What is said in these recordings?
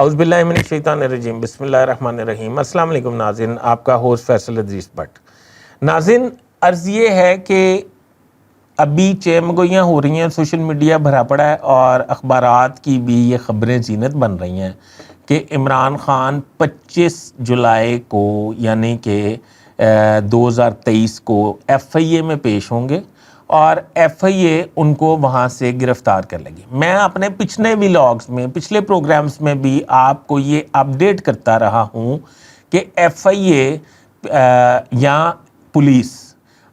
اعوذ باللہ من الشیطان الرجیم، بسم اللہ الرحمن الرحیم۔ السلام علیکم ناظرین، آپ کا ہوسٹ فیصل ادریس بٹ۔ ناظرین، عرض یہ ہے کہ ابھی چیمگوئیاں ہو رہی ہیں، سوشل میڈیا بھرا پڑا ہے اور اخبارات کی بھی یہ خبریں زینت بن رہی ہیں کہ عمران خان 25 جولائی کو یعنی کہ 2023 کو ایف آئی اے میں پیش ہوں گے اور ایف آئی اے ان کو وہاں سے گرفتار کر لے گی۔ میں اپنے پچھلے ولاگز میں، پچھلے پروگرامز میں بھی آپ کو یہ اپڈیٹ کرتا رہا ہوں کہ ایف آئی اے یا پولیس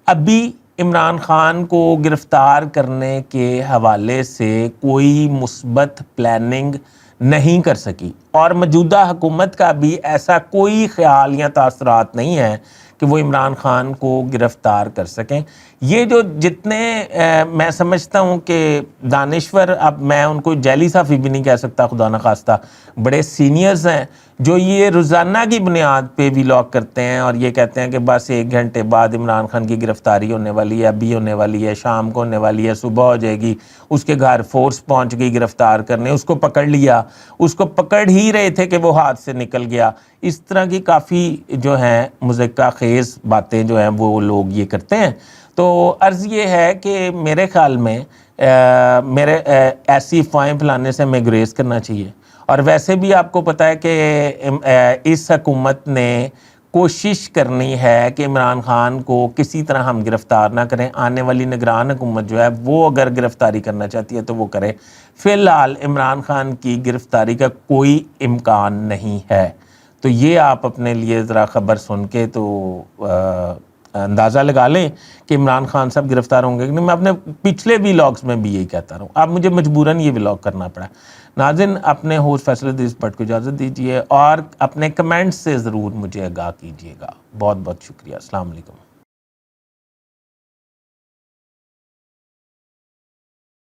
ابھی عمران خان کو گرفتار کرنے کے حوالے سے کوئی مثبت پلاننگ نہیں کر سکی اور موجودہ حکومت کا بھی ایسا کوئی خیال یا تاثرات نہیں ہے کہ وہ عمران خان کو گرفتار کر سکیں۔ یہ جو جتنے میں سمجھتا ہوں کہ دانشور، اب میں ان کو جیلی صحافی بھی نہیں کہہ سکتا خدا نخواستہ، بڑے سینئرز ہیں جو یہ روزانہ کی بنیاد پہ ولاگ کرتے ہیں اور یہ کہتے ہیں کہ بس 1 گھنٹے بعد عمران خان کی گرفتاری ہونے والی ہے، ابھی ہونے والی ہے، شام کو ہونے والی ہے، صبح ہو جائے گی، اس کے گھر فورس پہنچ گئی گرفتار کرنے، اس کو پکڑ لیا، اس کو پکڑ ہی رہے تھے کہ وہ ہاتھ سے نکل گیا۔ اس طرح کی کافی جو ہیں مضحکہ خیز باتیں جو ہیں وہ لوگ یہ کرتے ہیں۔ تو عرض یہ ہے کہ میرے خیال میں میرے ایسی افواہیں پھیلانے سے ہمیں گریز کرنا چاہیے، اور ویسے بھی آپ کو پتہ ہے کہ اس حکومت نے کوشش کرنی ہے کہ عمران خان کو کسی طرح ہم گرفتار نہ کریں۔ آنے والی نگران حکومت جو ہے وہ اگر گرفتاری کرنا چاہتی ہے تو وہ کرے۔ فی الحال عمران خان کی گرفتاری کا کوئی امکان نہیں ہے۔ تو یہ آپ اپنے لیے ذرا خبر سن کے تو اندازہ لگا لیں کہ عمران خان صاحب گرفتار ہوں گے کہ نہیں۔ میں اپنے پچھلے ولاگز میں بھی یہی کہتا رہا ہوں، اب مجھے مجبوراً یہ ولاگ کرنا پڑا۔ ناظرین، اپنے ہوسٹ فیصل ادریس بٹ کو اجازت دیجیے اور اپنے کمنٹس سے ضرور مجھے آگاہ کیجیے گا۔ بہت بہت شکریہ۔ السلام علیکم۔